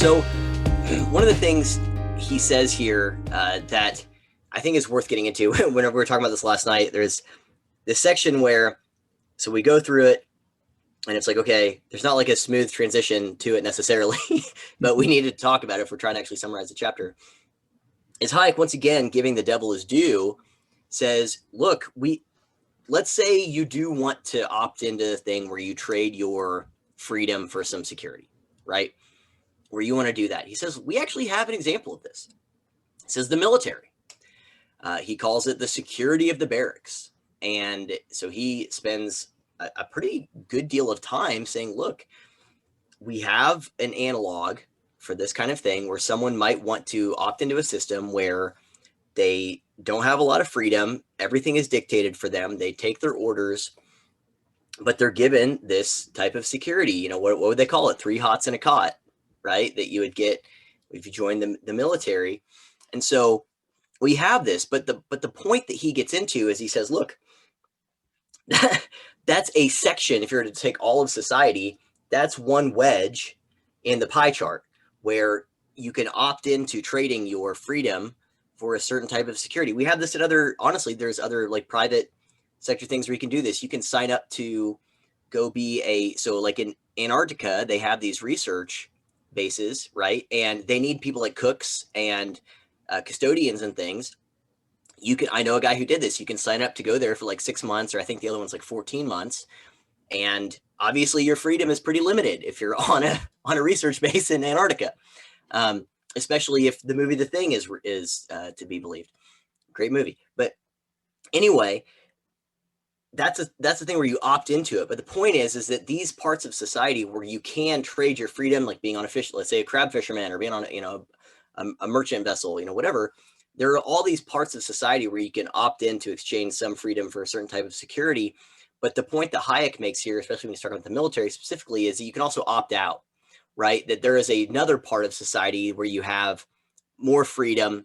So one of the things he says here that I think is worth getting into, whenever we were talking about this last night, there's this section where, so we go through it and it's like, okay, there's not like a smooth transition to it necessarily, but we need to talk about it if we're trying to actually summarize the chapter. Is Hayek, once again, giving the devil his due, says, look, let's say you do want to opt into the thing where you trade your freedom for some security, right? Where you want to do that. He says, we actually have an example of this. It says the military. He calls it the security of the barracks. And so he spends a pretty good deal of time saying, look, we have an analog for this kind of thing where someone might want to opt into a system where they don't have a lot of freedom. Everything is dictated for them. They take their orders, but they're given this type of security. You know, what would they call it? 3 hots and a cot, right? That you would get if you join the military. And so we have this, but the point that he gets into is he says, look, that's a section. If you're to take all of society, that's one wedge in the pie chart where you can opt into trading your freedom for a certain type of security. We have this at honestly, there's other like private sector things where you can do this. You can sign up to go be so like in Antarctica, they have these research bases, right? And they need people like cooks and custodians and things. I know a guy who did this. You can sign up to go there for like 6 months, or I think the other one's like 14 months. And obviously your freedom is pretty limited if you're on a research base in Antarctica, especially if the movie The Thing is to be believed. Great movie. But anyway, that's the thing where you opt into it. But the point is that these parts of society where you can trade your freedom, like being on a fish, let's say a crab fisherman, or being on a merchant vessel, whatever. There are all these parts of society where you can opt in to exchange some freedom for a certain type of security. But the point that Hayek makes here, especially when he's talking about the military specifically, is that you can also opt out, right? That there is another part of society where you have more freedom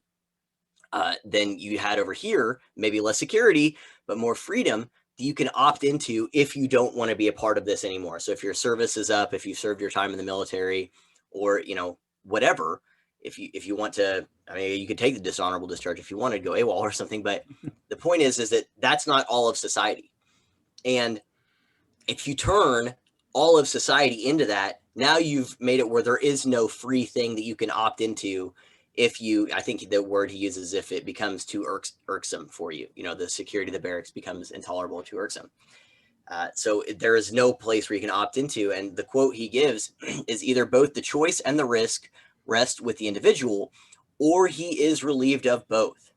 than you had over here, maybe less security, but more freedom that you can opt into if you don't want to be a part of this anymore. So if your service is up, if you served your time in the military, or whatever, if you want to, I mean, you could take the dishonorable discharge if you wanted to go AWOL or something. But the point is that that's not all of society. And if you turn all of society into that, now you've made it where there is no free thing that you can opt into. I think the word he uses, if it becomes too irksome for you, the security of the barracks becomes intolerable, too irksome. So there is no place where you can opt into. And the quote he gives is either both the choice and the risk rest with the individual, or he is relieved of both.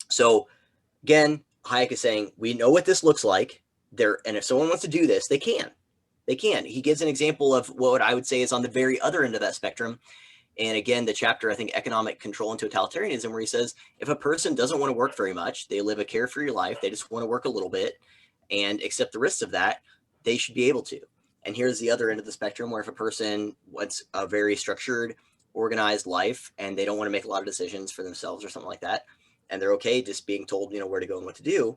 So again, Hayek is saying, we know what this looks like there. And if someone wants to do this, they can. He gives an example of what I would say is on the very other end of that spectrum. And again, the chapter, I think, Economic Control and Totalitarianism, where he says, if a person doesn't want to work very much, they live a carefree life, they just want to work a little bit and accept the risks of that, they should be able to. And here's the other end of the spectrum, where if a person wants a very structured, organized life, and they don't want to make a lot of decisions for themselves or something like that, and they're okay just being told, where to go and what to do,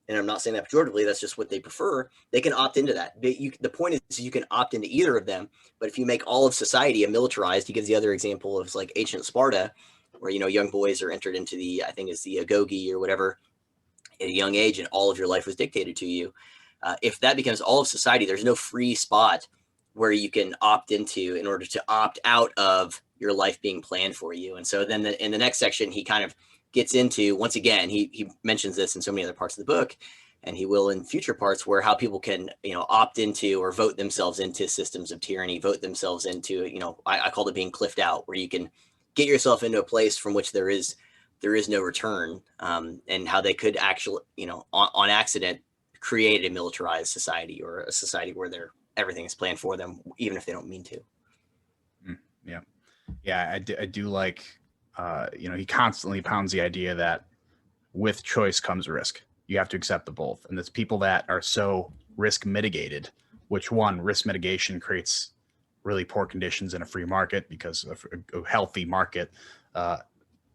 and I'm not saying that pejoratively, that's just what they prefer, they can opt into that. The point is you can opt into either of them, but if you make all of society a militarized, he gives the other example of like ancient Sparta, where, young boys are entered into I think it's the agoge or whatever, at a young age, and all of your life was dictated to you. If that becomes all of society, there's no free spot where you can opt into in order to opt out of your life being planned for you. And so then in the next section, he kind of gets into, once again, he mentions this in so many other parts of the book, and he will in future parts, where how people can, opt into or vote themselves into systems of tyranny, vote themselves into, I called it being cliffed out, where you can get yourself into a place from which there is no return, and how they could actually, on accident, create a militarized society, or a society where everything is planned for them, even if they don't mean to. I do like, he constantly pounds the idea that with choice comes risk. You have to accept the both. And it's people that are so risk mitigated, which risk mitigation creates really poor conditions in a free market, because a healthy market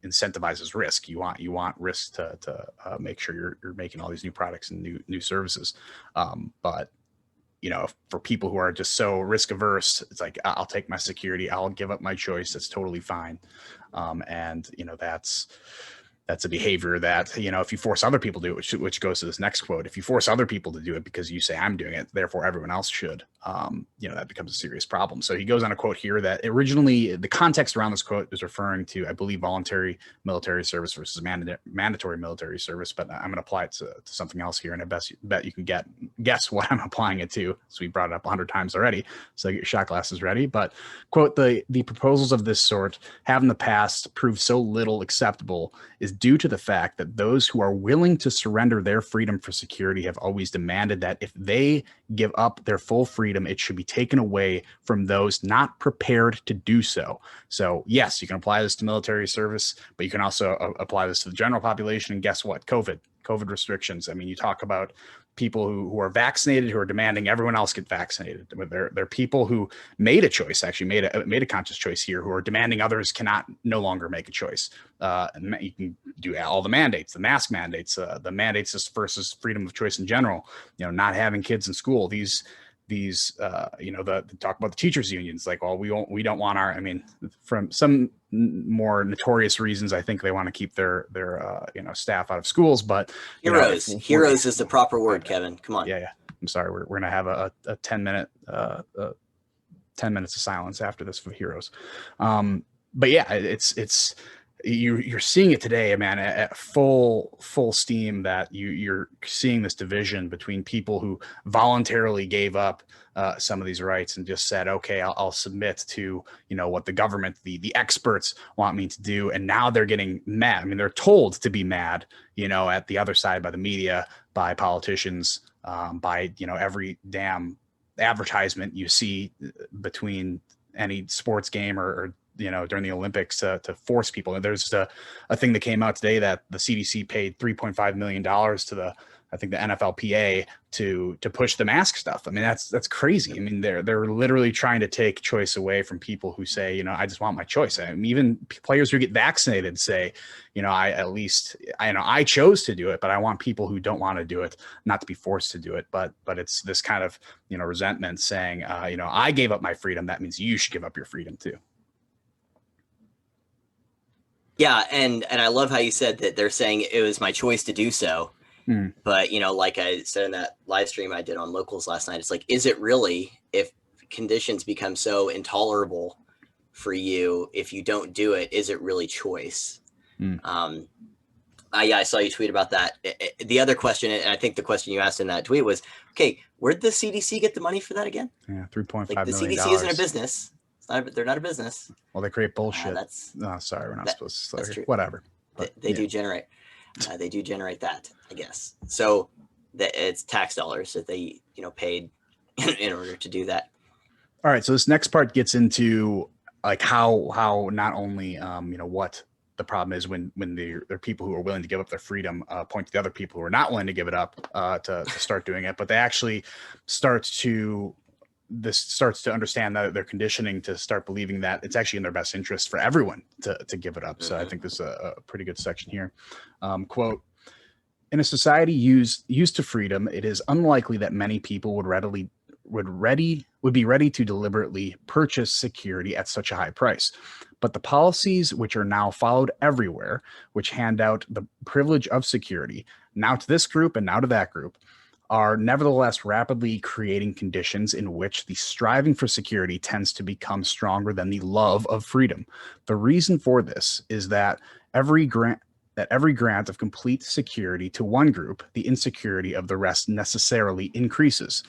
incentivizes risk. You want risk to make sure you're making all these new products and new services. But for people who are just so risk averse, it's like, I'll take my security, I'll give up my choice. That's totally fine. And that's a behavior that, if you force other people to do it, which goes to this next quote, if you force other people to do it because you say I'm doing it, therefore everyone else should, that becomes a serious problem. So he goes on a quote here that originally the context around this quote is referring to, I believe, voluntary military service versus mandatory military service, but I'm going to apply it to something else here. And I bet you can guess what I'm applying it to. So we brought it up 100 times already. So get your shot glasses ready. But quote, the proposals of this sort have in the past proved so little acceptable is due to the fact that those who are willing to surrender their freedom for security have always demanded that if they give up their full freedom, it should be taken away from those not prepared to do so. So yes, you can apply this to military service, but you can also apply this to the general population. And guess what? COVID restrictions. I mean, you talk about people who are vaccinated, who are demanding everyone else get vaccinated. They're people who made a choice, actually made a conscious choice here, who are demanding others cannot no longer make a choice. And you can do all the mandates, the mask mandates, the mandates versus freedom of choice in general, not having kids in school. These talk about the teachers unions, like, well, we don't want our, from some more notorious reasons, I think they want to keep their staff out of schools, but heroes is the proper word, Kevin. Come on. Yeah. I'm sorry. We're going to have a 10-minute, 10 minutes of silence after this for heroes. But yeah, it's, you're seeing it today, man, at full steam, that you're seeing this division between people who voluntarily gave up some of these rights and just said, okay, I'll submit to, what the government, the experts want me to do. And now they're getting mad. I mean, they're told to be mad, at the other side by the media, by politicians, by, every damn advertisement you see between any sports game or during the Olympics to force people. And there's a thing that came out today that the CDC paid $3.5 million to I think the NFLPA to push the mask stuff. I mean, that's crazy. I mean, they're literally trying to take choice away from people who say, I just want my choice. I mean, even players who get vaccinated say, I chose to do it, but I want people who don't want to do it not to be forced to do it. But it's this kind of, resentment saying, I gave up my freedom. That means you should give up your freedom too. Yeah, and I love how you said that they're saying it was my choice to do so. But, like I said in that live stream I did on Locals last night, it's like, is it really, if conditions become so intolerable for you, if you don't do it, is it really choice? I saw you tweet about that. The other question, and I think the question you asked in that tweet was, okay, where'd the CDC get the money for that again? Yeah, $3.5 million. The CDC isn't a business. They're not a business. Well, they create bullshit. Sorry, we're not supposed to. That's true. Whatever. But, they do generate. They do generate that, I guess. So it's tax dollars that they paid in order to do that. All right. So this next part gets into like how not only what the problem is when there are people who are willing to give up their freedom, point to the other people who are not willing to give it up to start doing it, but they actually starts to understand that they're conditioning to start believing that it's actually in their best interest for everyone to give it up. So I think this is a pretty good section here. Quote, in a society used to freedom, it is unlikely that many people would be ready to deliberately purchase security at such a high price. But the policies which are now followed everywhere, which hand out the privilege of security, now to this group and now to that group, are nevertheless rapidly creating conditions in which the striving for security tends to become stronger than the love of freedom. The reason for this is that every grant of complete security to one group, the insecurity of the rest necessarily increases.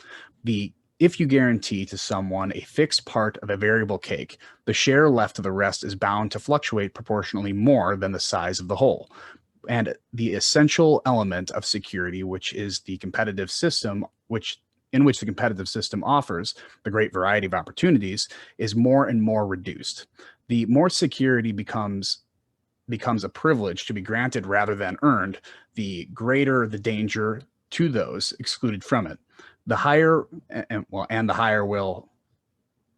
If you guarantee to someone a fixed part of a variable cake, the share left to the rest is bound to fluctuate proportionally more than the size of the whole. And the essential element of security, which is the competitive system, in which the competitive system offers the great variety of opportunities, is more and more reduced. The more security becomes a privilege to be granted rather than earned, the greater the danger to those excluded from it. The higher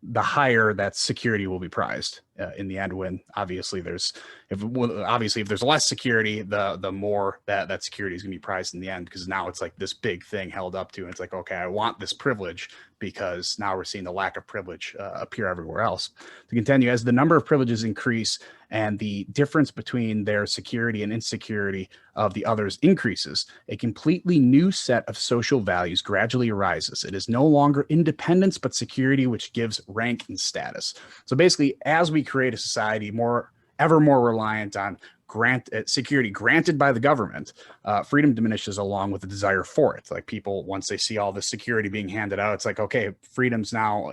that security will be prized. in the end, when obviously if there's less security, the more that security is going to be prized in the end, because now it's like this big thing held up to, and it's like, okay, I want this privilege, because now we're seeing the lack of privilege appear everywhere else. To continue, as the number of privileges increase and the difference between their security and insecurity of the others increases, a completely new set of social values gradually arises. It is no longer independence, but security, which gives rank and status. So basically, as we create a society ever more reliant on security granted by the government, freedom diminishes along with the desire for it. Like, people, once they see all the security being handed out, it's like, okay, freedom's now,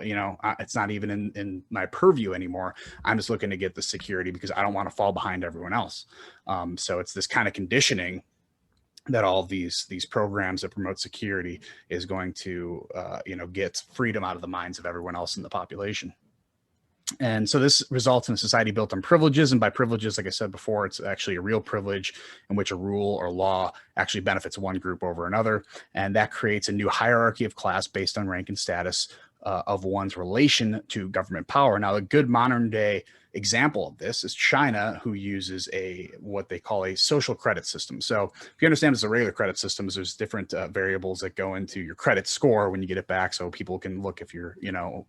it's not even in my purview anymore. I'm just looking to get the security because I don't want to fall behind everyone else. So it's this kind of conditioning that all of these programs that promote security is going to, get freedom out of the minds of everyone else in the population. And so this results in a society built on privileges. And by privileges, like I said before, it's actually a real privilege in which a rule or law actually benefits one group over another. And that creates a new hierarchy of class based on rank and status of one's relation to government power. Now, a good modern day example of this is China, who uses what they call a social credit system. So if you understand, it's a regular credit system, there's different variables that go into your credit score when you get it back, so people can look if you're,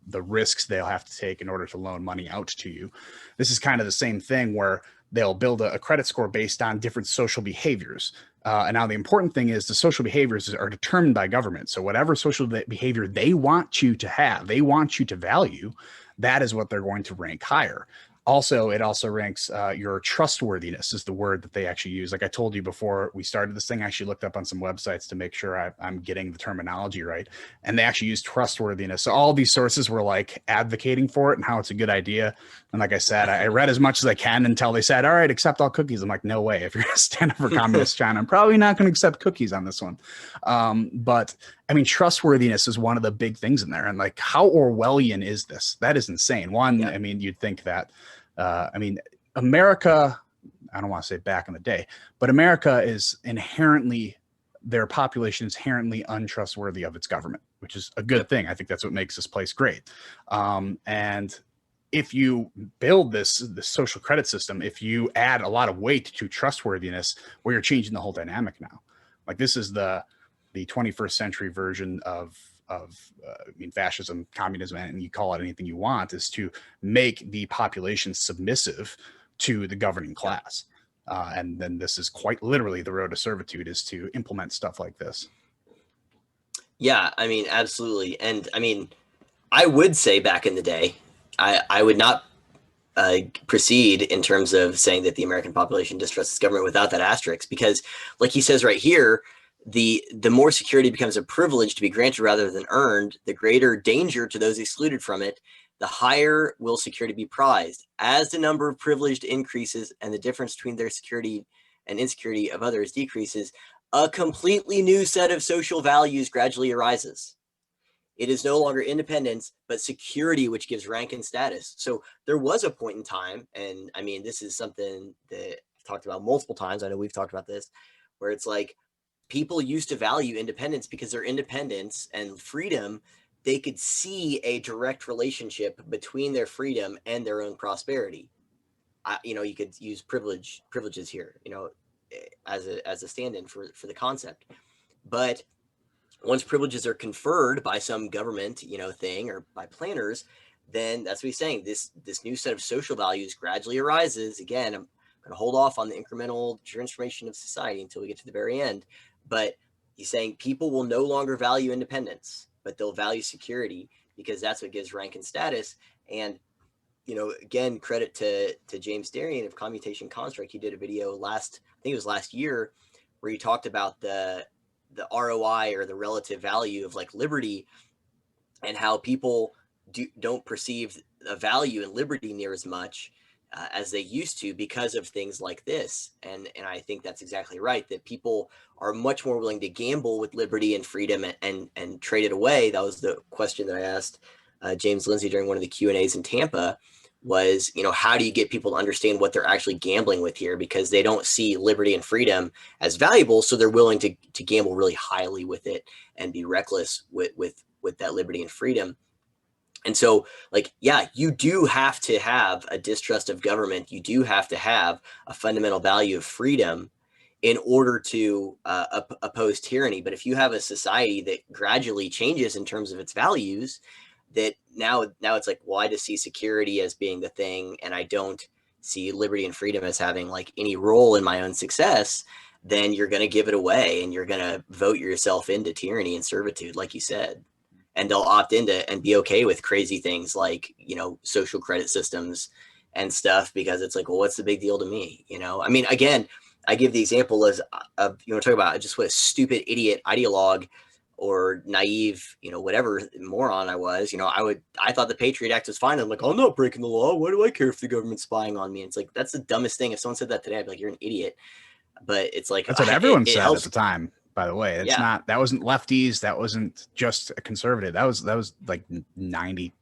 the risks they'll have to take in order to loan money out to you. This is kind of the same thing, where they'll build a credit score based on different social behaviors. And now the important thing is the social behaviors are determined by government. So whatever social behavior they want you to have, they want you to value, that is what they're going to rank higher. Also, it also ranks your trustworthiness is the word that they actually use. Like I told you before we started this thing, I actually looked up on some websites to make sure I'm getting the terminology right. And they actually use trustworthiness. So all these sources were like advocating for it and how it's a good idea. And like I said, I read as much as I can until they said, all right, accept all cookies. I'm like, no way. If you're going to stand up for communist China, I'm probably not going to accept cookies on this one. But I mean, trustworthiness is one of the big things in there. And like, how Orwellian is this? That is insane. One, yeah. I mean, you'd think that, America, I don't want to say back in the day, but America is their population is inherently untrustworthy of its government, which is a good thing. I think that's what makes this place great. And if you build this social credit system, if you add a lot of weight to trustworthiness, well, you're changing the whole dynamic now. Like, this is the 21st century version of fascism, communism, and you call it anything you want, is to make the population submissive to the governing class. And then this is quite literally the road to servitude, is to implement stuff like this. Yeah, I mean, absolutely. And I mean, I would say back in the day, I would not proceed in terms of saying that the American population distrusts its government without that asterisk, because like he says right here, the more security becomes a privilege to be granted rather than earned, the greater danger to those excluded from it, the higher will security be prized. As the number of privileged increases and the difference between their security and insecurity of others decreases, a completely new set of social values gradually arises. It is no longer independence, but security, which gives rank and status. So there was a point in time, and I mean, this is something that I've talked about multiple times. I know we've talked about this, where it's like, people used to value independence because their independence and freedom, they could see a direct relationship between their freedom and their own prosperity. You could use privileges here, as a stand-in for the concept. But once privileges are conferred by some government, thing, or by planners, then that's what he's saying. This new set of social values gradually arises. Again, I'm going to hold off on the incremental transformation of society until we get to the very end. But he's saying people will no longer value independence, but they'll value security, because that's what gives rank and status. And, again, credit to James Darien of Commutation Construct. He did a video last year, where he talked about the ROI, or the relative value of like liberty, and how people don't perceive a value in liberty near as much as they used to, because of things like this. And I think that's exactly right, that people are much more willing to gamble with liberty and freedom and trade it away. That was the question that I asked James Lindsay during one of the Q&As in Tampa, was, how do you get people to understand what they're actually gambling with here? Because they don't see liberty and freedom as valuable, so they're willing to gamble really highly with it and be reckless with that liberty and freedom. And so, like, yeah, you do have to have a distrust of government. You do have to have a fundamental value of freedom in order to oppose tyranny. But if you have a society that gradually changes in terms of its values, that now it's like, well, I just see security as being the thing, and I don't see liberty and freedom as having like any role in my own success, then you're going to give it away and you're going to vote yourself into tyranny and servitude, like you said. And they'll opt into and be okay with crazy things like, social credit systems and stuff, because it's like, well, what's the big deal to me? I mean, again, I give the example as of, talk about just what a stupid idiot ideologue or naive, whatever moron I was. I thought the Patriot Act was fine. I'm like, I'm not breaking the law. Why do I care if the government's spying on me? It's like, that's the dumbest thing. If someone said that today, I'd be like, you're an idiot. But it's like, that's what everyone it said helps. at the time. By the way, it's Yeah. not, that wasn't lefties. That wasn't just a conservative. That was like 97%.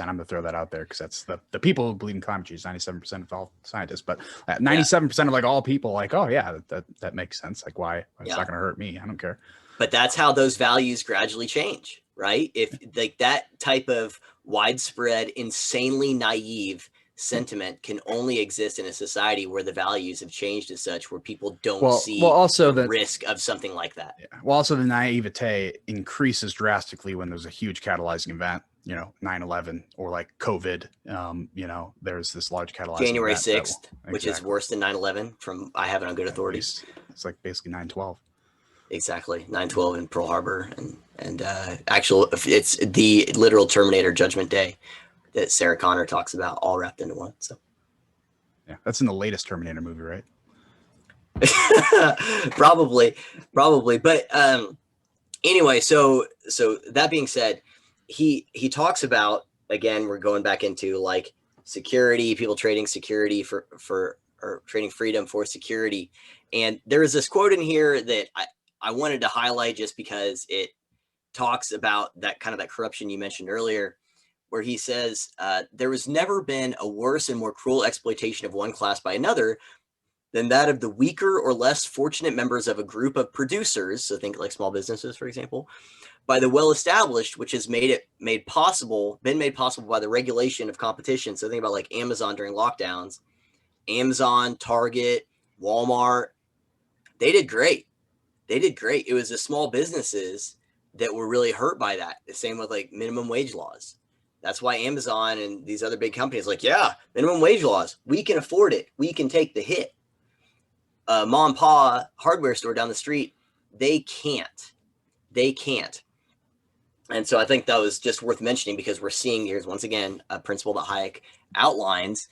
I'm going to throw that out there because that's the people who believe in climate change, 97% of all scientists, but 97% of like all people like, oh yeah, that makes sense. Like why it's not going to hurt me. I don't care. But that's how those values gradually change, right? If like that type of widespread, insanely naive sentiment can only exist in a society where the values have changed as such, where people don't see also the risk of something like that. Yeah. Well, also the naivete increases drastically when there's a huge catalyzing event, 9/11 or like COVID. There's this large catalyzing January event 6th, which is worse than 9/11 from, I have it on good authority. It's like basically 9/12. Exactly. 9/12 in Pearl Harbor and it's the literal Terminator Judgment Day that Sarah Connor talks about, all wrapped into one. So yeah, that's in the latest Terminator movie, right? probably. But anyway, so that being said, he talks about, again, we're going back into like security, people trading security for or trading freedom for security. And there is this quote in here that I wanted to highlight just because it talks about that kind of that corruption you mentioned earlier, where he says, there has never been a worse and more cruel exploitation of one class by another than that of the weaker or less fortunate members of a group of producers. So think like small businesses, for example, by the well-established, which has been made possible by the regulation of competition. So think about like Amazon during lockdowns, Amazon, Target, Walmart, they did great. It was the small businesses that were really hurt by that. The same with like minimum wage laws. That's why Amazon and these other big companies like, yeah, minimum wage laws, we can afford it. We can take the hit. Mom and pa hardware store down the street, they can't. And so I think that was just worth mentioning, because we're seeing here's once again a principle that Hayek outlines.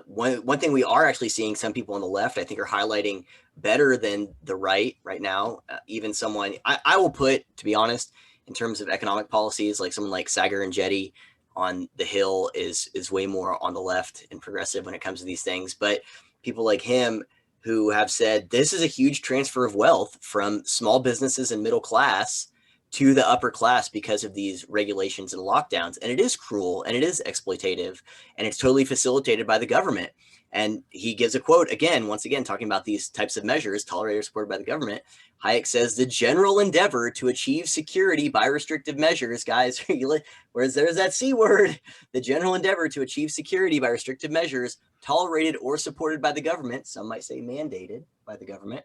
One thing we are actually seeing some people on the left, I think, are highlighting better than the right now. Even someone I will put, to be honest, in terms of economic policies, like someone like Sagar and Jetty on the Hill is way more on the left and progressive when it comes to these things. But people like him who have said this is a huge transfer of wealth from small businesses and middle class to the upper class because of these regulations and lockdowns. And it is cruel and it is exploitative and it's totally facilitated by the government. And he gives a quote again, once again, talking about these types of measures tolerated or supported by the government. Hayek says, the general endeavor to achieve security by restrictive measures, guys, whereas there's that C word, the general endeavor to achieve security by restrictive measures tolerated or supported by the government, some might say mandated by the government,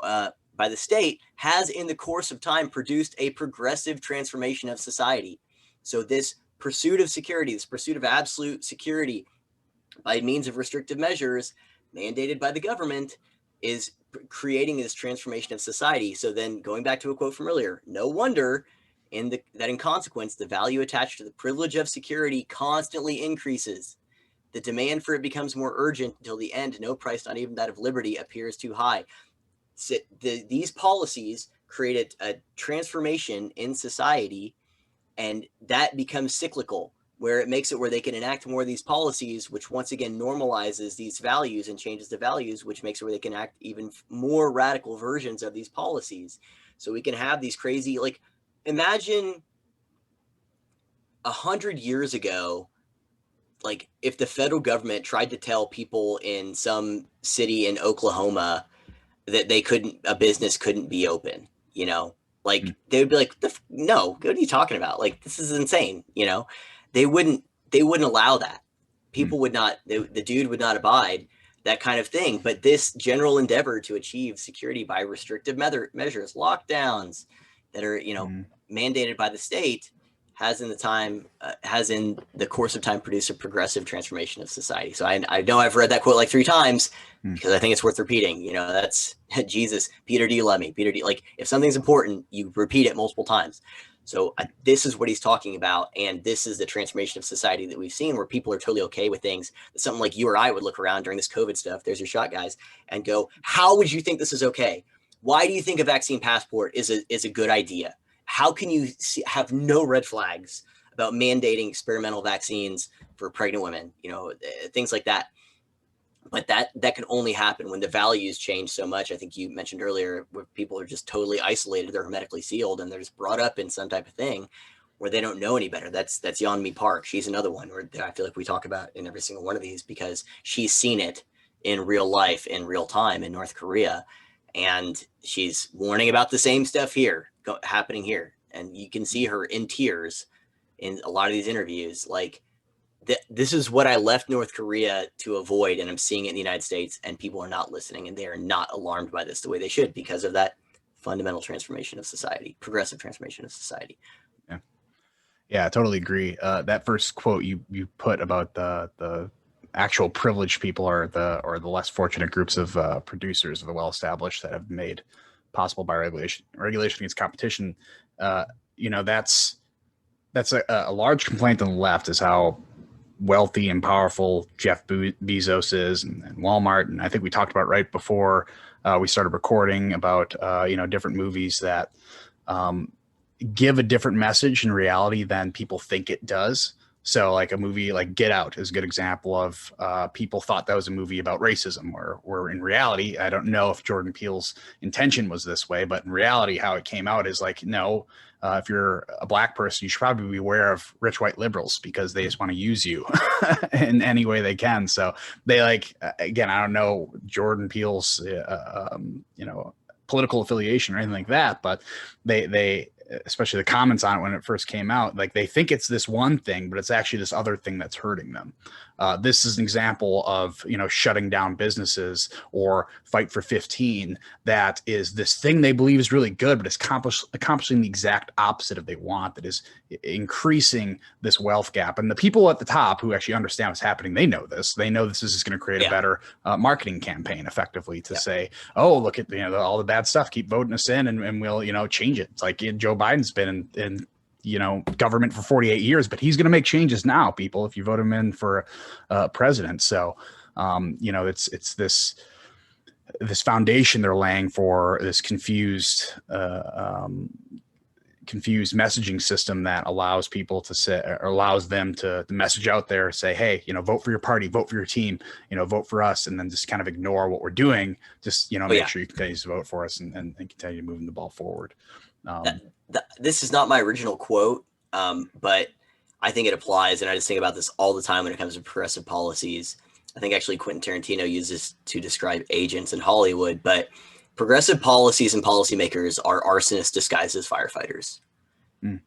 by the state, has in the course of time produced a progressive transformation of society. So this pursuit of security, this pursuit of absolute security by means of restrictive measures mandated by the government is creating this transformation of society. So then going back to a quote from earlier, no wonder that in consequence, the value attached to the privilege of security constantly increases. The demand for it becomes more urgent until the end, no price, not even that of liberty, appears too high. So these policies created a transformation in society, and that becomes cyclical, where it makes it where they can enact more of these policies, which once again normalizes these values and changes the values, which makes it where they can act even more radical versions of these policies. So we can have these crazy, like, imagine 100 years ago, like if the federal government tried to tell people in some city in Oklahoma that a business couldn't be open, like they would be like, no, what are you talking about? Like, this is insane. they wouldn't allow that. People would not, the dude would not abide that kind of thing. But this general endeavor to achieve security by restrictive measures, lockdowns that are, mandated by the state, has in the course of time produced a progressive transformation of society. So I know I've read that quote like 3 times because I think it's worth repeating. That's Jesus. Peter, do you love me? Peter, like if something's important, you repeat it multiple times. So this is what he's talking about. And this is the transformation of society that we've seen, where people are totally okay with things. Something like you or I would look around during this COVID stuff, there's your shot, guys, and go, how would you think this is okay? Why do you think a vaccine passport is a good idea? How can you have no red flags about mandating experimental vaccines for pregnant women, things like that? But that can only happen when the values change so much. I think you mentioned earlier where people are just totally isolated, they're hermetically sealed, and they're just brought up in some type of thing where they don't know any better. That's Yeonmi Park. She's another one where I feel like we talk about in every single one of these because she's seen it in real life, in real time in North Korea. And she's warning about the same stuff happening here. And you can see her in tears in a lot of these interviews. Like, this is what I left North Korea to avoid, and I'm seeing it in the United States, and people are not listening, and they are not alarmed by this the way they should because of that fundamental transformation of society, progressive transformation of society. Yeah, I totally agree. That first quote you put about the actual privileged people or the less fortunate groups of producers of the well-established that have made possible by regulation against competition. That's a large complaint on the left, is how wealthy and powerful Jeff Bezos is, and Walmart. And I think we talked about right before we started recording about different movies that give a different message in reality than people think it does. So like a movie like Get Out is a good example of people thought that was a movie about racism, where in reality, I don't know if Jordan Peele's intention was this way, but in reality, how it came out is like, no, if you're a black person, you should probably be aware of rich white liberals because they just want to use you in any way they can. So they again, I don't know Jordan Peele's, political affiliation or anything like that, but they especially the comments on it when it first came out, like they think it's this one thing, but it's actually this other thing that's hurting them. This is an example of, shutting down businesses, or Fight for 15. That is this thing they believe is really good, but it's accomplishing the exact opposite of they want. That is increasing this wealth gap. And the people at the top who actually understand what's happening, they know this. They know this is going to create a better marketing campaign, effectively, to say, oh, look at all the bad stuff. Keep voting us in, and we'll change it. It's like Joe Biden's been in government for 48 years, but he's going to make changes now, people, if you vote him in for president. So, it's this foundation they're laying for this confused messaging system that allows people to say, or allows them to message out there, say, hey, vote for your party, vote for your team, vote for us, and then just kind of ignore what we're doing. Just, make sure you continue to vote for us and continue moving the ball forward. This is not my original quote, but I think it applies, and I just think about this all the time when it comes to progressive policies. I think actually Quentin Tarantino uses to describe agents in Hollywood, but progressive policies and policymakers are arsonists disguised as firefighters. I'm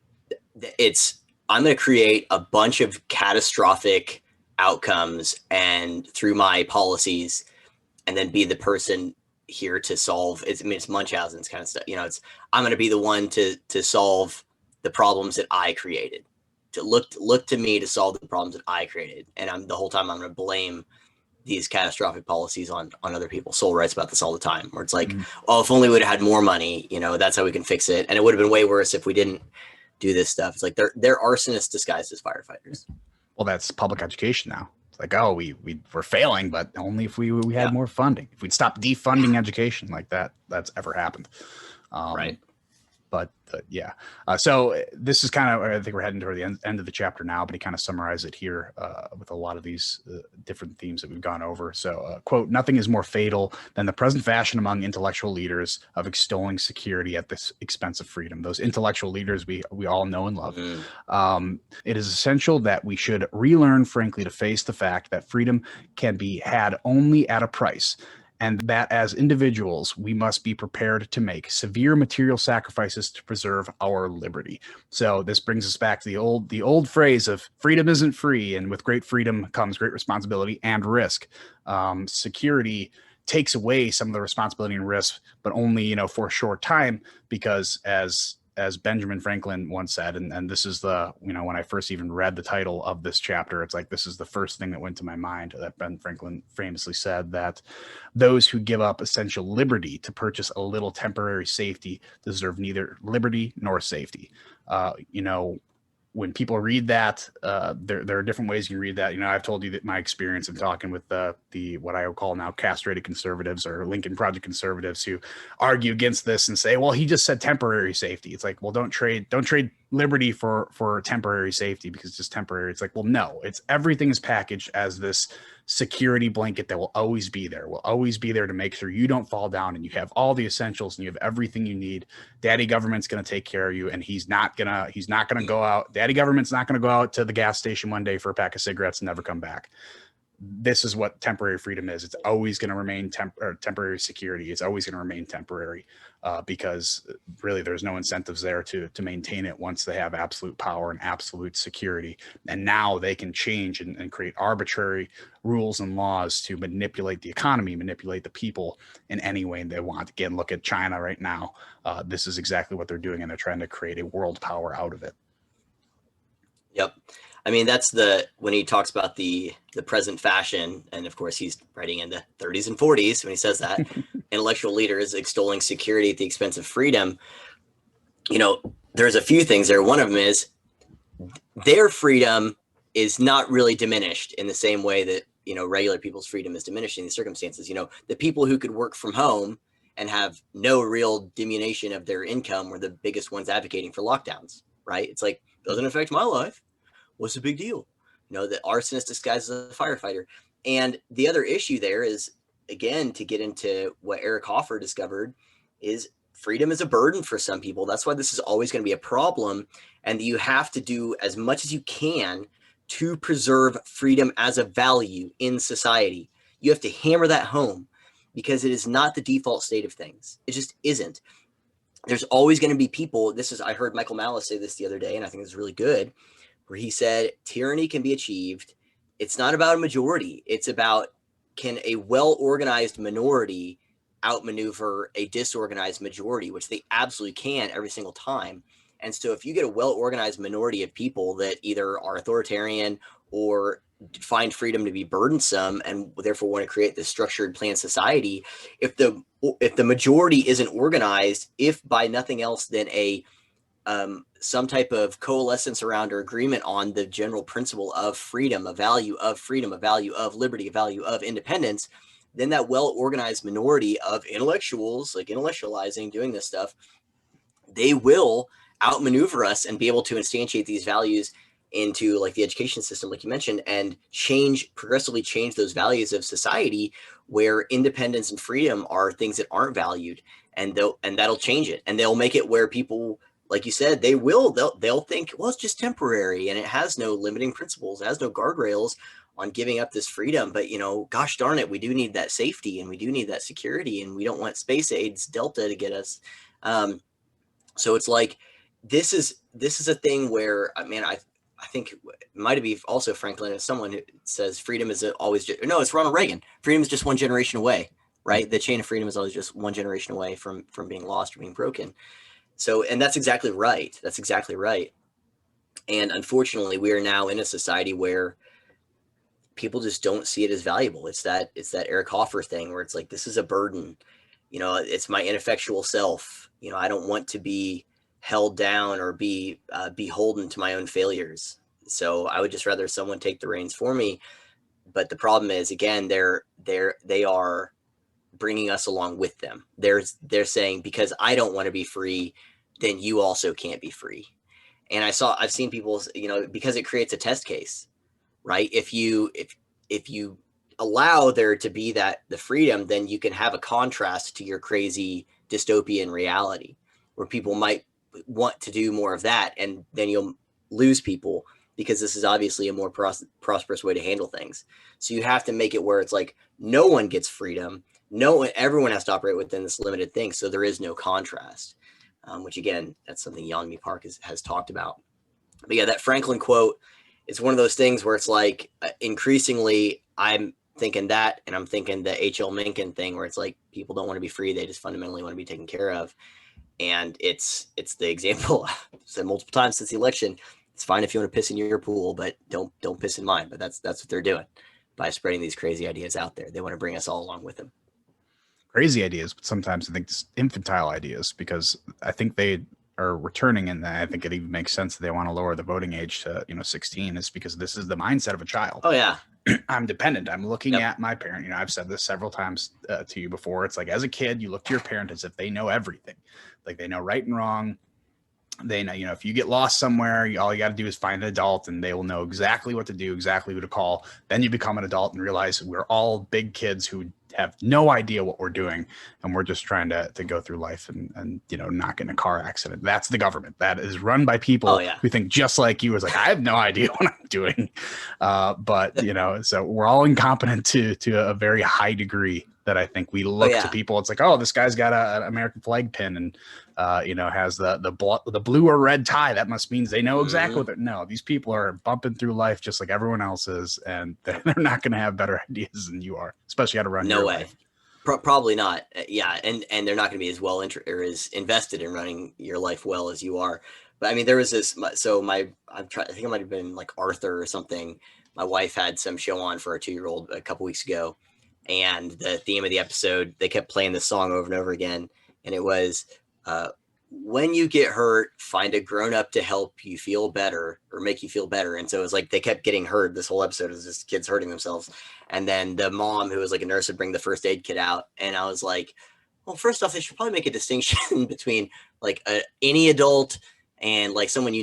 going to create a bunch of catastrophic outcomes and through my policies, and then be the person here to solve it's Munchausen's kind of stuff. I'm going to be the one to solve the problems that I created, to look to me to solve the problems that I created. And the whole time I'm going to blame these catastrophic policies on other people. Soul writes about this all the time, where it's like, oh, if only we'd have had more money, that's how we can fix it. And it would have been way worse if we didn't do this stuff. It's like they're arsonists disguised as firefighters. Well, that's public education now. Like, oh, we're failing, but only if we had more funding. If we'd stop defunding education, like that's ever happened. Right. But yeah. So this is kind of, I think we're heading toward the end of the chapter now, but he kind of summarized it here with a lot of these different themes that we've gone over. So, quote, nothing is more fatal than the present fashion among intellectual leaders of extolling security at the expense of freedom. Those intellectual leaders we all know and love. It is essential that we should relearn, frankly, to face the fact that freedom can be had only at a price. and that as individuals, we must be prepared to make severe material sacrifices to preserve our liberty. So this brings us back to the old phrase of freedom isn't free, and with great freedom comes great responsibility and risk. Security takes away some of the responsibility and risk, but only, for a short time, because as Benjamin Franklin once said, and this is the, when I first even read the title of this chapter, it's like, this is the first thing that went to my mind, that Ben Franklin famously said that those who give up essential liberty to purchase a little temporary safety deserve neither liberty nor safety. When people read that, there are different ways you can read that. I've told you that my experience of talking with the what I would call now castrated conservatives or Lincoln Project conservatives who argue against this and say, well, he just said temporary safety. It's like, well, don't trade liberty for temporary safety because it's just temporary. It's like, well, no, everything is packaged as this security blanket that will always be there, to make sure you don't fall down and you have all the essentials and you have everything you need. Daddy government's going to take care of you, and he's not going to go out. Daddy government's not going to go out to the gas station one day for a pack of cigarettes and never come back. This is what temporary freedom is. It's always going to remain temporary security. It's always going to remain temporary because really there's no incentives there to maintain it once they have absolute power and absolute security. And now they can change and create arbitrary rules and laws to manipulate the economy, manipulate the people in any way they want. Again, look at China right now. This is exactly what they're doing, and they're trying to create a world power out of it. Yep. I mean, when he talks about the present fashion, and of course he's writing in the 30s and 40s when he says that, intellectual leaders extolling security at the expense of freedom. There's a few things there. One of them is their freedom is not really diminished in the same way that, regular people's freedom is diminished in these circumstances. The people who could work from home and have no real diminution of their income were the biggest ones advocating for lockdowns, right? It's like, doesn't affect my life. What's the big deal? The arsonist disguised as a firefighter. And the other issue there is, again, to get into what Eric Hoffer discovered, is freedom is a burden for some people. That's why this is always going to be a problem. And you have to do as much as you can to preserve freedom as a value in society. You have to hammer that home because it is not the default state of things. It just isn't. There's always going to be people. I heard Michael Malice say this the other day, and I think it's really good, where he said tyranny can be achieved. It's not about a majority. It's about, can a well-organized minority outmaneuver a disorganized majority, which they absolutely can every single time. And so if you get a well-organized minority of people that either are authoritarian or find freedom to be burdensome and therefore want to create this structured planned society, if the majority isn't organized, if by nothing else than some type of coalescence around or agreement on the general principle of freedom, a value of freedom, a value of liberty, a value of independence, then that well-organized minority of intellectuals, like intellectualizing, doing this stuff, they will outmaneuver us and be able to instantiate these values into like the education system, like you mentioned, and progressively change those values of society where independence and freedom are things that aren't valued, and that'll change it. And they'll make it where people, like you said, they'll think, well, it's just temporary and it has no limiting principles, it has no guardrails on giving up this freedom. But, gosh darn it, we do need that safety and we do need that security, and we don't want space aids Delta to get us. So it's like, this is a thing where, I think it might be also Franklin as someone who says freedom is always no, it's Ronald Reagan. Freedom is just one generation away, right? The chain of freedom is always just one generation away from being lost or being broken. So, and that's exactly right. That's exactly right. And unfortunately, we are now in a society where people just don't see it as valuable. It's that Eric Hoffer thing where it's like, this is a burden. It's my ineffectual self. I don't want to be held down or be beholden to my own failures. So I would just rather someone take the reins for me. But the problem is, again, they are bringing us along with them. They're saying, because I don't want to be free, then you also can't be free. And I've seen people, because it creates a test case, right? If you allow there to be the freedom, then you can have a contrast to your crazy dystopian reality where people might want to do more of that, and then you'll lose people because this is obviously a more prosperous way to handle things. So you have to make it where it's like no one gets freedom, everyone has to operate within this limited thing. So there is no contrast, which again, that's something Yeonmi Park has talked about. But yeah, that Franklin quote, it's one of those things where it's like increasingly I'm thinking that, and I'm thinking the H.L. Mencken thing where it's like people don't want to be free, they just fundamentally want to be taken care of. And it's the example I've said multiple times since the election. It's fine if you want to piss in your pool, but don't piss in mine. But that's what they're doing by spreading these crazy ideas out there. They want to bring us all along with them. Crazy ideas, but sometimes I think it's infantile ideas, because I think they are returning, and I think it even makes sense that they want to lower the voting age to 16, is because this is the mindset of a child. Oh yeah. I'm dependent. I'm looking at my parent. I've said this several times to you before. It's like, as a kid, you look to your parent as if they know everything. Like they know right and wrong. They know, if you get lost somewhere, all you got to do is find an adult and they will know exactly what to do, exactly who to call. Then you become an adult and realize we're all big kids who have no idea what we're doing. And we're just trying to go through life and not get in a car accident. That's the government. That is run by people who think just like you. Is like, I have no idea what I'm doing. But so we're all incompetent to a very high degree, that I think we look to people. It's like, oh, this guy's got an American flag pin and has the blue or red tie. That must means they know exactly what they're. No, these people are bumping through life just like everyone else is, and they're not going to have better ideas than you are, especially how to run your life. Probably not. Yeah, and they're not going to be as well or as invested in running your life well as you are. But I mean, there was this. So I think it might have been like Arthur or something. My wife had some show on for our 2-year-old a couple weeks ago, and the theme of the episode, they kept playing this song over and over again, and it was, when you get hurt, find a grown-up to help you feel better or make you feel better. And so it was like they kept getting hurt. This whole episode was just kids hurting themselves. And then the mom, who was like a nurse, would bring the first aid kit out, and I was like, well, first off, they should probably make a distinction between like any adult and like someone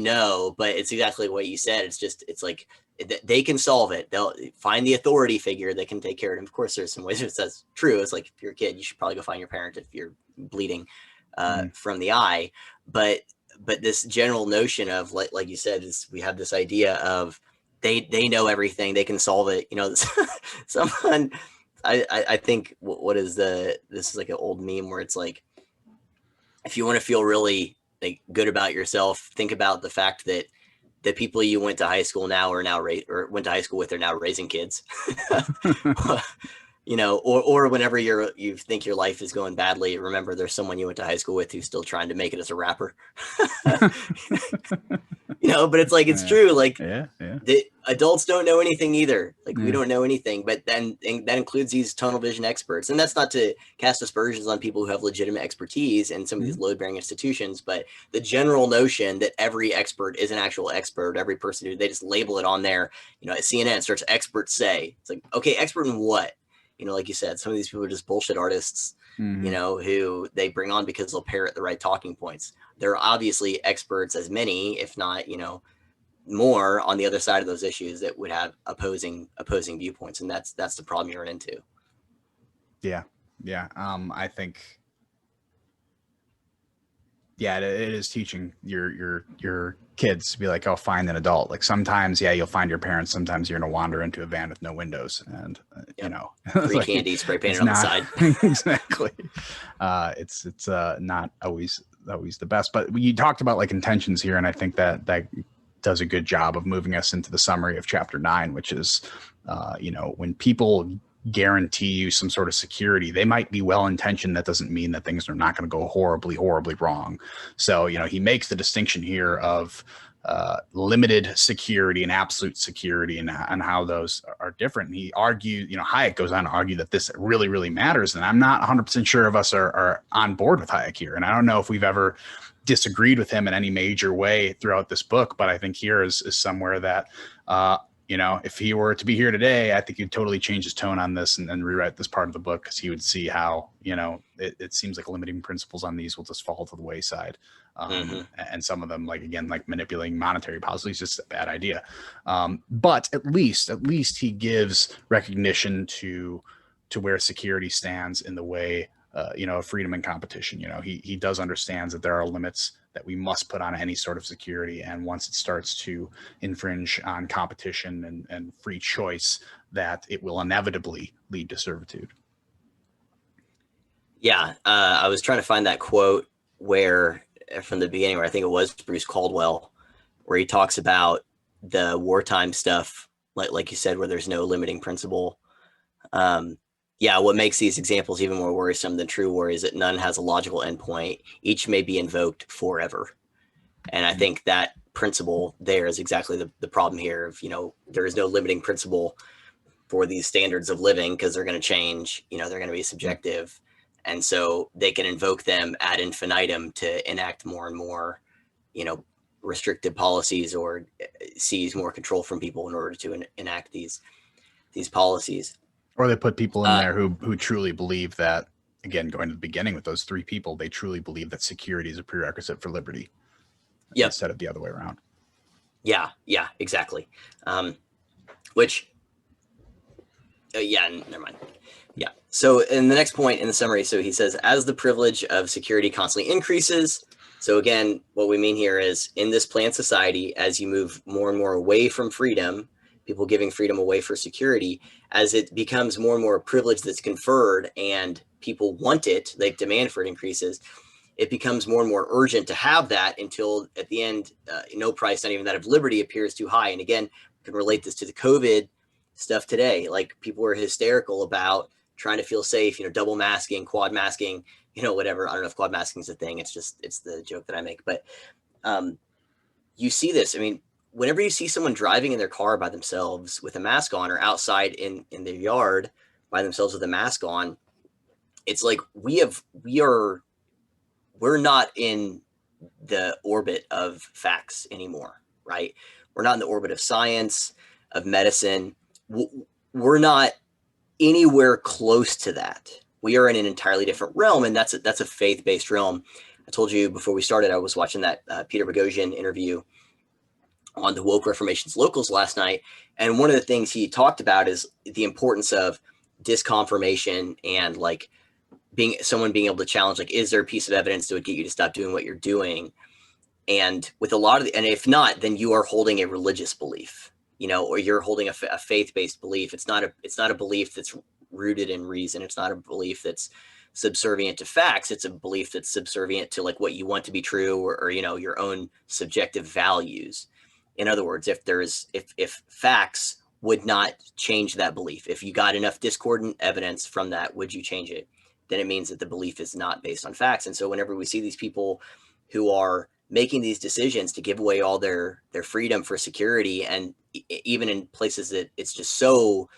but it's exactly what you said. It's like they can solve it. They'll find the authority figure that can take care of it. And of course, there's some ways that's true. It's like, if you're a kid, you should probably go find your parent if you're bleeding from the eye. But this general notion of like you said, is we have this idea of they know everything, they can solve it. Someone, I think what is this is like an old meme where it's like, if you want to feel really like good about yourself, think about the fact that the people you went to high school went to high school with are now raising kids. Or whenever you think your life is going badly, remember there's someone you went to high school with who's still trying to make it as a rapper. But it's like, it's true. Like, the adults don't know anything either. Like, we don't know anything, but then that includes these tunnel vision experts. And that's not to cast aspersions on people who have legitimate expertise in some of these load-bearing institutions, but the general notion that every expert is an actual expert, every person who they just label it on there, at CNN starts experts say. It's like, okay, expert in what? Like you said, some of these people are just bullshit artists, who they bring on because they'll parrot the right talking points. There are obviously experts, as many, if not, more on the other side of those issues that would have opposing viewpoints. And that's the problem you run into. Yeah. I think, it is teaching your kids to be like, oh, find an adult. Like sometimes, you'll find your parents. Sometimes you're going to wander into a van with no windows and, free like, candy spray painted on the side. Exactly. It's not always the best, but you talked about like intentions here. And I think that does a good job of moving us into the summary of chapter 9, which is, when people guarantee you some sort of security, they might be well-intentioned. That doesn't mean that things are not going to go horribly wrong. So, he makes the distinction here of limited security and absolute security and how those are different. And he argued, Hayek goes on to argue that this really, really matters. And I'm not 100% sure of us are on board with Hayek here. And I don't know if we've ever disagreed with him in any major way throughout this book, but I think here is somewhere that, if he were to be here today, I think he'd totally change his tone on this and rewrite this part of the book, because he would see how, it seems like limiting principles on these will just fall to the wayside. And some of them, like manipulating monetary policy is just a bad idea. But at least he gives recognition to where security stands in the way, of freedom and competition. He does understand that there are limits that we must put on any sort of security. And once it starts to infringe on competition and free choice, that it will inevitably lead to servitude. Yeah, I was trying to find that quote where from the beginning, where I think it was Bruce Caldwell, where he talks about the wartime stuff, like you said, where there's no limiting principle. Um, yeah, what makes these examples even more worrisome than true war is that none has a logical endpoint. Each may be invoked forever. And I think that principle there is exactly the problem here of, there is no limiting principle for these standards of living because they're going to change, they're going to be subjective. And so they can invoke them ad infinitum to enact more and more, restrictive policies or seize more control from people in order to enact these policies. Or they put people in there who truly believe that, again, going to the beginning with those three people, they truly believe that security is a prerequisite for liberty. Yep. Instead of the other way around. Yeah, exactly. Which, never mind. Yeah. So in the next point in the summary, so he says, as the privilege of security constantly increases, so again, what we mean here is in this planned society, as you move more and more away from freedom, people giving freedom away for security, as it becomes more and more a privilege that's conferred and people want it, like demand for it increases, it becomes more and more urgent to have that until at the end, no price, not even that of liberty, appears too high. And again, we can relate this to the COVID stuff today. Like people were hysterical about trying to feel safe, double masking, quad masking, whatever. I don't know if quad masking is a thing. It's the joke that I make. But you see this. I mean, whenever you see someone driving in their car by themselves with a mask on, or outside in their yard by themselves with a mask on, it's like we're not in the orbit of facts anymore, right? We're not in the orbit of science, of medicine. We're not anywhere close to that. We are in an entirely different realm, and that's a faith-based realm. I told you before we started, I was watching that Peter Boghossian interview on the Woke Reformation's Locals last night, and one of the things he talked about is the importance of disconfirmation and like being able to challenge, like, is there a piece of evidence that would get you to stop doing what you're doing? And with a lot of and if not, then you are holding a religious belief, or you're holding a faith-based belief. It's not a belief that's rooted in reason. It's not a belief that's subservient to facts. It's a belief that's subservient to like what you want to be true, or your own subjective values. In other words, if facts would not change that belief, if you got enough discordant evidence from that, would you change it? Then it means that the belief is not based on facts. And so whenever we see these people who are making these decisions to give away all their freedom for security, and even in places that it's just so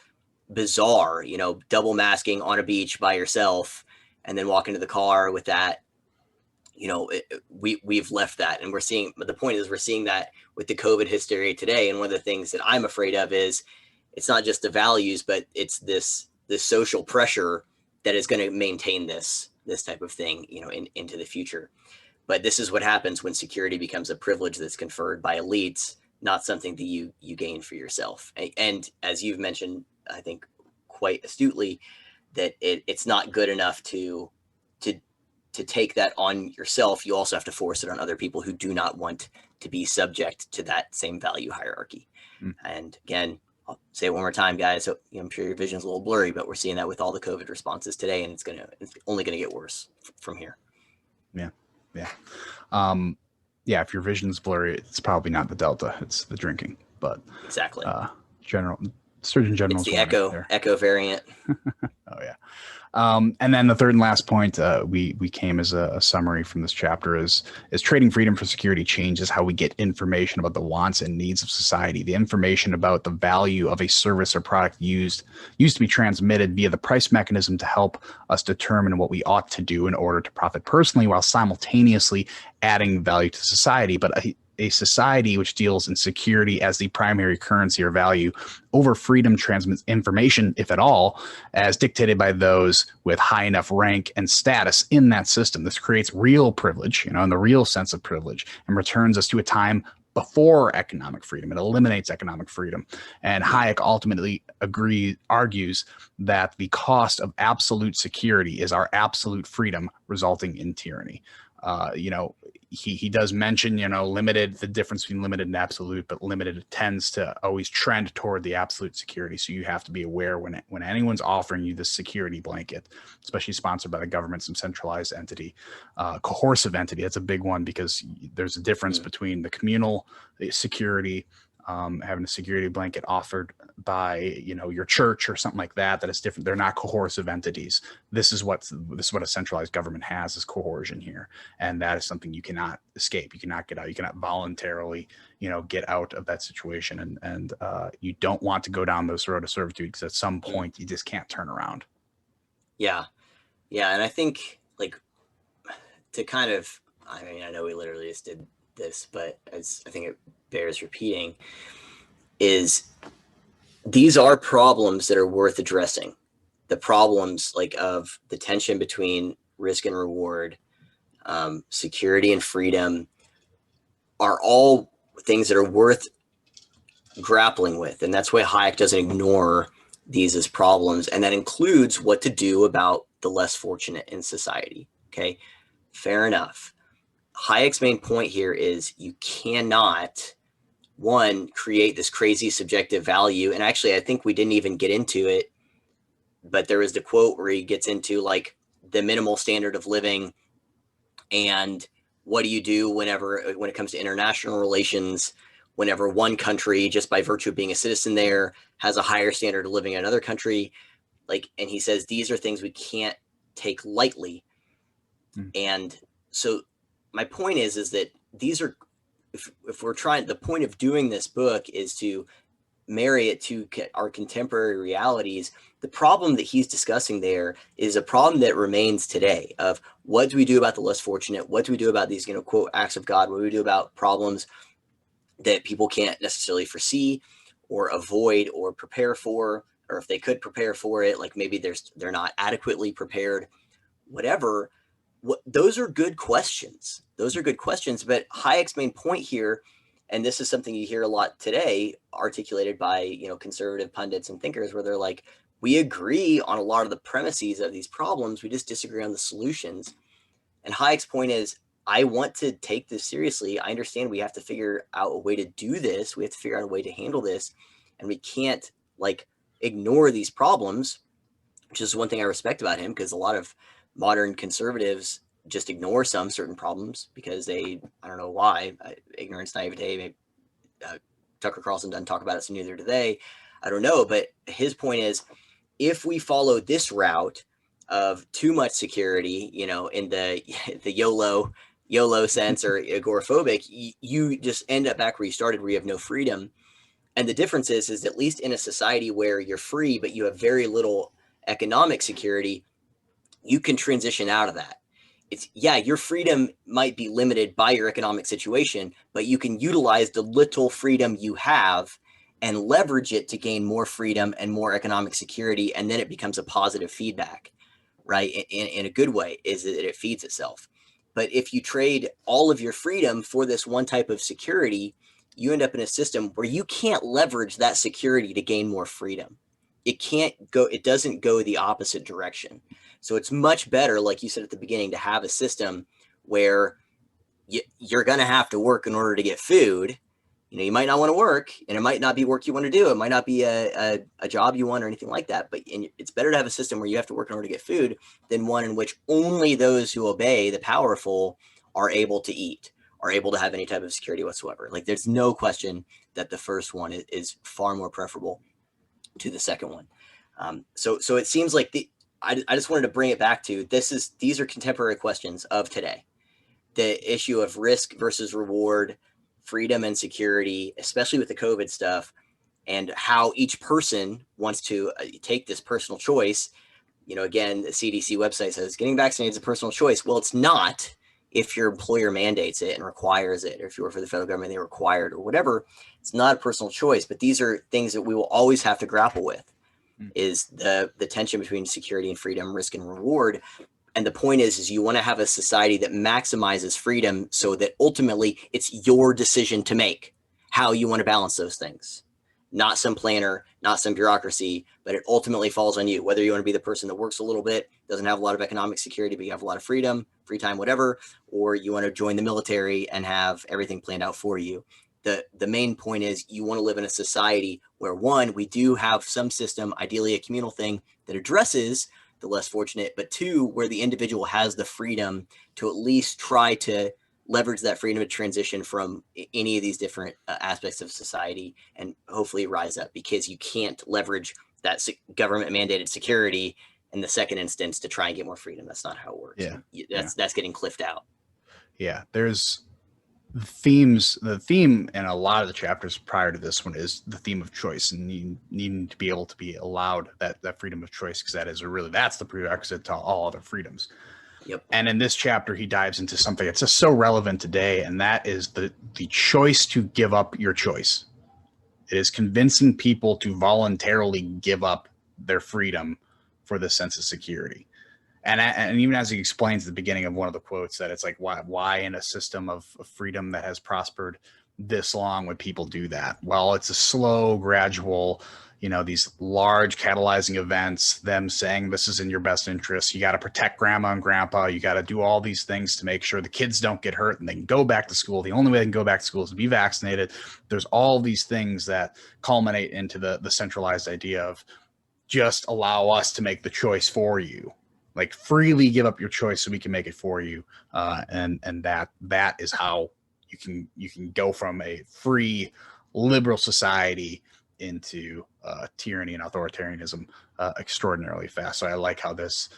bizarre, double masking on a beach by yourself and then walk into the car with that, we've left that. And the point is we're seeing that with the COVID hysteria today. And one of the things that I'm afraid of is it's not just the values, but it's this social pressure that is going to maintain this type of thing, into the future. But this is what happens when security becomes a privilege that's conferred by elites, not something that you gain for yourself. And as you've mentioned, I think quite astutely, that it's not good enough to take that on yourself. You also have to force it on other people who do not want to be subject to that same value hierarchy. And again, I'll say it one more time, guys. So I'm sure your vision's a little blurry, but we're seeing that with all the COVID responses today, and it's only going to get worse from here. Yeah. If your vision's blurry, it's probably not the Delta, it's the drinking. But exactly. Surgeon General. It's the echo variant. Oh yeah. And then the third and last point we came as a summary from this chapter is trading freedom for security changes how we get information about the wants and needs of society. The information about the value of a service or product used to be transmitted via the price mechanism to help us determine what we ought to do in order to profit personally while simultaneously adding value to society. But a society which deals in security as the primary currency or value over freedom transmits information, if at all, as dictated by those with high enough rank and status in that system. This creates real privilege, and the real sense of privilege, and returns us to a time before economic freedom. It eliminates economic freedom. And Hayek ultimately argues that the cost of absolute security is our absolute freedom, resulting in tyranny. You know, he does mention, you know, limited, the difference between limited and absolute, but limited tends to always trend toward the absolute security. So you have to be aware when anyone's offering you this security blanket, especially sponsored by the government, some centralized entity, coercive entity. That's a big one, because there's a difference between the communal security, having a security blanket offered by, you know, your church or something like that, that is different. They're not coercive entities. This is what a centralized government has, is coercion here. And that is something you cannot escape. You cannot get out. You cannot voluntarily, you know, get out of that situation. And you don't want to go down this road of servitude, because at some point you just can't turn around. Yeah. Yeah. And I think, like, to kind of, I mean, I know we literally just did this, but I think it bears repeating, is these are problems that are worth addressing. The problems, like, of the tension between risk and reward, security and freedom, are all things that are worth grappling with. And that's why Hayek doesn't ignore these as problems. And that includes what to do about the less fortunate in society. Okay, fair enough. Hayek's main point here is you cannot, one, create this crazy subjective value. And actually, I think we didn't even get into it, but there was the quote where he gets into, like, the minimal standard of living, and what do you do when it comes to international relations, whenever one country, just by virtue of being a citizen there, has a higher standard of living in another country. Like, and he says these are things we can't take lightly. And so my point is that these are, if we're trying, the point of doing this book is to marry it to our contemporary realities. The problem that he's discussing there is a problem that remains today, of what do we do about the less fortunate? What do we do about these, you know, quote, acts of God? What do we do about problems that people can't necessarily foresee or avoid or prepare for? Or if they could prepare for it, like, maybe they're not adequately prepared, whatever. Those are good questions. Those are good questions. But Hayek's main point here, and this is something you hear a lot today, articulated by, you know, conservative pundits and thinkers, where they're like, we agree on a lot of the premises of these problems, we just disagree on the solutions. And Hayek's point is, I want to take this seriously. I understand we have to figure out a way to do this. We have to figure out a way to handle this. And we can't, like, ignore these problems, which is one thing I respect about him, because a lot of modern conservatives just ignore some certain problems because they, I don't know why, ignorance, naivete, maybe Tucker Carlson doesn't talk about it, so neither do they. I don't know. But his point is, if we follow this route of too much security, you know, in the YOLO sense, or agoraphobic, you just end up back where you started, where you have no freedom. And the difference is at least in a society where you're free, but you have very little economic security, you can transition out of that. It's, yeah, your freedom might be limited by your economic situation, but you can utilize the little freedom you have and leverage it to gain more freedom and more economic security. And then it becomes a positive feedback, right? In a good way, is that it feeds itself. But if you trade all of your freedom for this one type of security, you end up in a system where you can't leverage that security to gain more freedom. It doesn't go the opposite direction. So it's much better, like you said at the beginning, to have a system where you're going to have to work in order to get food. You know, you might not want to work, and it might not be work you want to do. It might not be a job you want or anything like that. But it's better to have a system where you have to work in order to get food than one in which only those who obey, the powerful, are able to eat, are able to have any type of security whatsoever. Like, there's no question that the first one is far more preferable to the second one. So it seems like I just wanted to bring it back to these are contemporary questions of today. The issue of risk versus reward, freedom and security, especially with the COVID stuff, and how each person wants to take this personal choice. You know, again, the CDC website says getting vaccinated is a personal choice. Well, it's not if your employer mandates it and requires it, or if you work for the federal government, they require it, or whatever. It's not a personal choice, but these are things that we will always have to grapple with, is the tension between security and freedom, risk and reward. And the point is you want to have a society that maximizes freedom, so that ultimately it's your decision to make how you want to balance those things. not some planner, not some bureaucracy, but it ultimately falls on you. Whether you want to be the person that works a little bit, doesn't have a lot of economic security, but you have a lot of freedom, free time, whatever, or you want to join the military and have everything planned out for you. The main point is you want to live in a society where, one, we do have some system, ideally a communal thing, that addresses the less fortunate, but two, where the individual has the freedom to at least try to leverage that freedom to transition from any of these different aspects of society and hopefully rise up, because you can't leverage that government mandated security in the second instance to try and get more freedom. That's not how it works. That's getting cliffed out. Yeah, there's the theme in a lot of the chapters prior to this one is the theme of choice and needing to be able to be allowed that freedom of choice, because that's the prerequisite to all other freedoms. Yep. And in this chapter, he dives into something that's just so relevant today, and that is the choice to give up your choice. It is convincing people to voluntarily give up their freedom for the sense of security. And even as he explains at the beginning of one of the quotes, that it's like, why in a system of freedom that has prospered this long would people do that? Well, it's a slow, gradual, these large catalyzing events, them saying this is in your best interest. You got to protect grandma and grandpa. You got to do all these things to make sure the kids don't get hurt and they can go back to school. The only way they can go back to school is to be vaccinated. There's all these things that culminate into the centralized idea of just allow us to make the choice for you. Like, freely give up your choice so we can make it for you. And that is how you can go from a free liberal society into tyranny and authoritarianism extraordinarily fast. So I like how this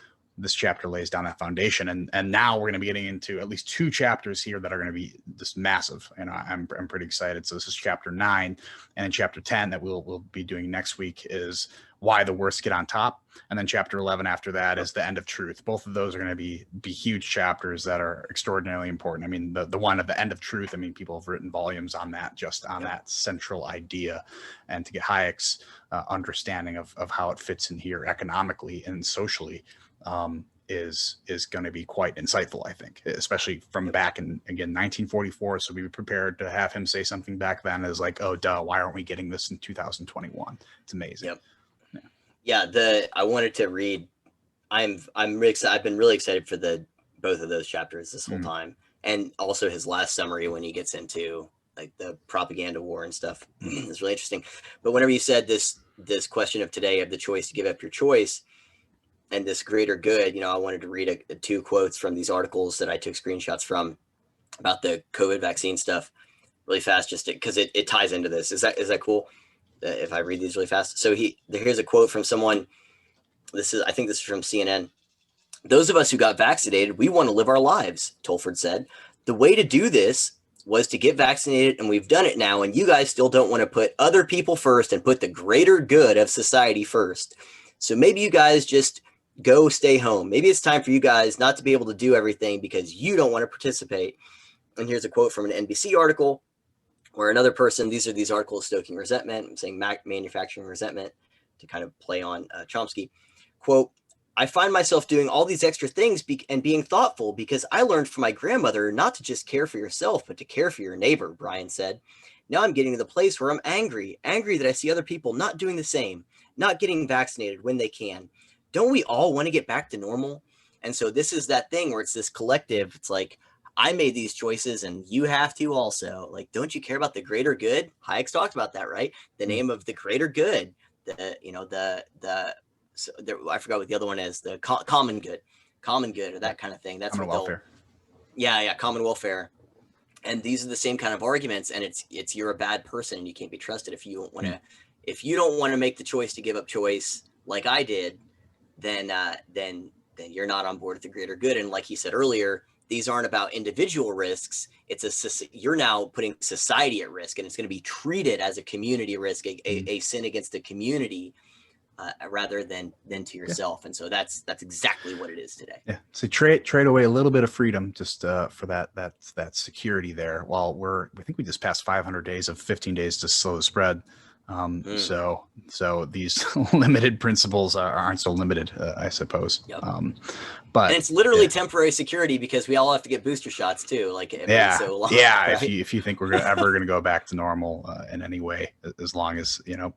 chapter lays down that foundation. And now we're going to be getting into at least 2 chapters here that are going to be just massive. And I'm pretty excited. So this is chapter 9, and in chapter 10 that we'll be doing next week is why the worst get on top. And then chapter 11 after that is the end of truth. Both of those are going to be huge chapters that are extraordinarily important. I mean, the one at the end of truth, I mean, people have written volumes on that, just on that central idea, and to get Hayek's understanding of how it fits in here economically and socially is going to be quite insightful, I think, especially from back in, again, 1944. So we were prepared to have him say something back then as like, oh, duh, why aren't we getting this in 2021? It's amazing. Yep. I wanted to read. I'm really excited. I've been really excited for both of those chapters this whole time, and also his last summary when he gets into like the propaganda war and stuff. It's really interesting. But whenever you said this question of today of the choice to give up your choice and this greater good, I wanted to read 2 quotes from these articles that I took screenshots from about the COVID vaccine stuff really fast, just because it ties into this. Is that cool? If I read these really fast. So here's a quote from someone. I think this is from CNN. "Those of us who got vaccinated, we want to live our lives," Tolford said. "The way to do this was to get vaccinated, and we've done it now, and you guys still don't want to put other people first and put the greater good of society first. So maybe you guys just go stay home. Maybe it's time for you guys not to be able to do everything because you don't want to participate." And here's a quote from an NBC article where another person, these articles stoking resentment, saying manufacturing resentment to kind of play on Chomsky. Quote, "I find myself doing all these extra things and being thoughtful because I learned from my grandmother not to just care for yourself, but to care for your neighbor," Brian said. "Now I'm getting to the place where I'm angry that I see other people not doing the same, not getting vaccinated when they can. Don't we all want to get back to normal?" And so this is that thing where it's this collective. It's like, I made these choices and you have to also. Like, don't you care about the greater good? Hayek's talked about that, right? The name of the greater good, I forgot what the other one is, the common good, or that kind of thing. That's common what welfare. Common welfare. And these are the same kind of arguments. And it's you're a bad person and you can't be trusted if you don't want to. If you don't want to make the choice to give up choice, like I did, then you're not on board with the greater good. And like he said earlier, these aren't about individual risks. You're now putting society at risk, and it's going to be treated as a community risk, a sin against the community, rather than to yourself. And so that's exactly what it is today. Yeah. So trade away a little bit of freedom just for that security there. While I think we just passed 500 days of 15 days to slow the spread. So these limited principles aren't so limited, I suppose. Yep. But and it's literally temporary security because we all have to get booster shots too. Like every so long. Yeah. Right? If you think we're ever going to go back to normal in any way, as long as, you know,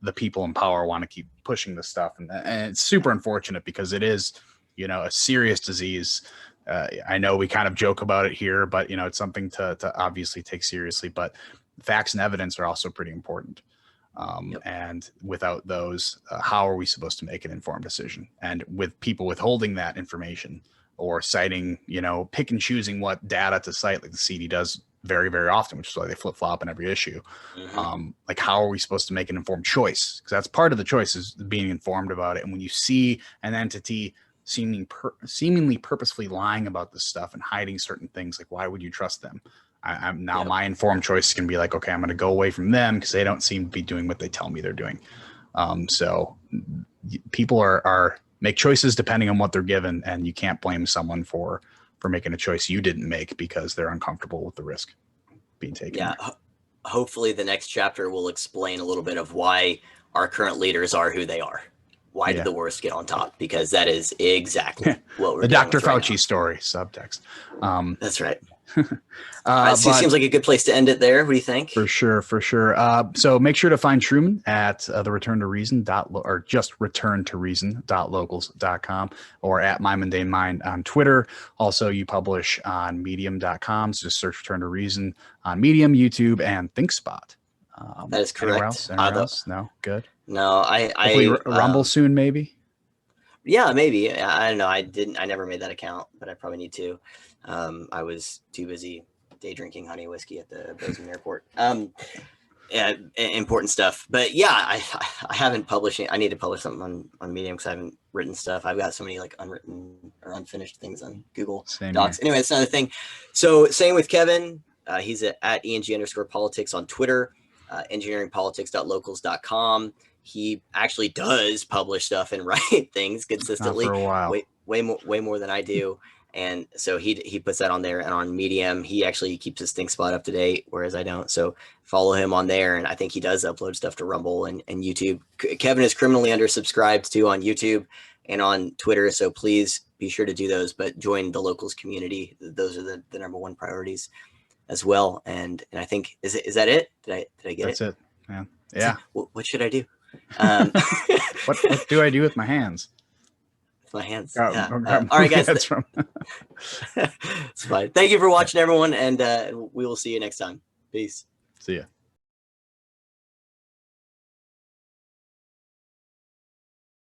the people in power want to keep pushing this stuff. And it's super unfortunate because it is, you know, a serious disease. I know we kind of joke about it here, but, you know, it's something to obviously take seriously. But facts and evidence are also pretty important. And without those, how are we supposed to make an informed decision? And with people withholding that information or citing, you know, pick and choosing what data to cite, like the CD does very, very often, which is why they flip flop in every issue. Like, how are we supposed to make an informed choice? Because that's part of the choice, is being informed about it. And when you see an entity seemingly purposefully lying about this stuff and hiding certain things, like, why would you trust them? I'm now my informed choice can be like, okay, I'm going to go away from them because they don't seem to be doing what they tell me they're doing. So people are make choices depending on what they're given, and you can't blame someone for making a choice you didn't make because they're uncomfortable with the risk being taken. Yeah. Hopefully the next chapter will explain a little bit of why our current leaders are who they are. Why did the worst get on top? Because that is exactly what we're the Dr. Fauci right story, subtext. That's right. It seems like a good place to end it there. What do you think? For sure. So make sure to find Truman at the return to reason or just return to reason.locals.com or at My Mundane Mind on Twitter. Also, you publish on medium.com. So just search Return to Reason on Medium, YouTube, and ThinkSpot. That is correct. Anywhere else? No? Good. No, Hopefully Rumble soon, maybe. Yeah, maybe. I don't know. I never made that account, but I probably need to. I was too busy day drinking honey whiskey at the Bozeman airport. Important stuff. But yeah, I haven't published it. I need to publish something on Medium because I haven't written stuff. I've got so many like unwritten or unfinished things on Google Docs. Anyway, that's another thing. So same with Kevin. He's at ENG_politics on Twitter, engineeringpolitics.locals.com. He actually does publish stuff and write things consistently. For a while. Way more than I do. And so he puts that on there, and on Medium, he actually keeps his ThinkSpot up to date, whereas I don't. So follow him on there. And I think he does upload stuff to Rumble and YouTube. Kevin is criminally undersubscribed to on YouTube and on Twitter. So please be sure to do those, but join the Locals community. Those are the number one priorities as well. And I think, is that it? Did I get That's it? Man. That's yeah. It. What should I do? What do I do with my hands? My hands. All right, guys. It's fine. Thank you for watching, everyone, and we will see you next time. Peace. See ya.